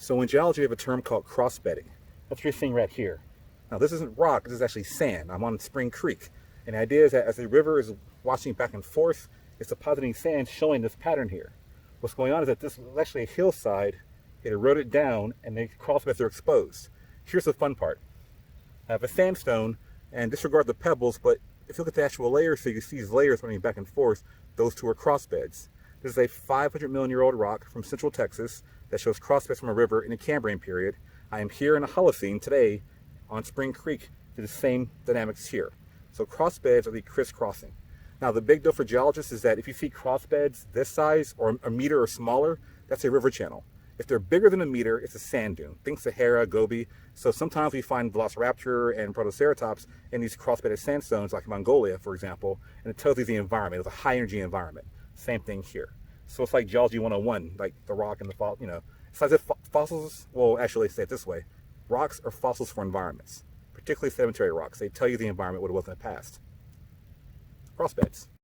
So in geology, we have a term called cross-bedding. That's what you're seeing right here. Now this isn't rock, this is actually sand. I'm on Spring Creek. And the idea is that as the river is washing back and forth, it's depositing sand showing this pattern here. What's going on is that this is actually a hillside. It eroded down and the crossbeds are exposed. Here's the fun part. I have a sandstone, and disregard the pebbles, but if you look at the actual layers, so you see these layers running back and forth, those two are crossbeds. This is a 500 million year old rock from central Texas that shows crossbeds from a river in the Cambrian period. I am here in the Holocene today on Spring Creek to the same dynamics here. So crossbeds are the crisscrossing. Now the big deal for geologists is that if you see crossbeds this size or a meter or smaller, that's a river channel. If they're bigger than a meter, it's a sand dune. Think Sahara, Gobi. So sometimes we find Velociraptor and Protoceratops in these crossbedded sandstones like Mongolia, for example, and it tells you the environment. It's a high energy environment. Same thing here. So it's like Geology 101, like the rock and the fossil, It's as if fossils, well, actually say it this way. Rocks are fossils for environments, particularly sedimentary rocks. They tell you the environment, what it was in the past. Crossbeds.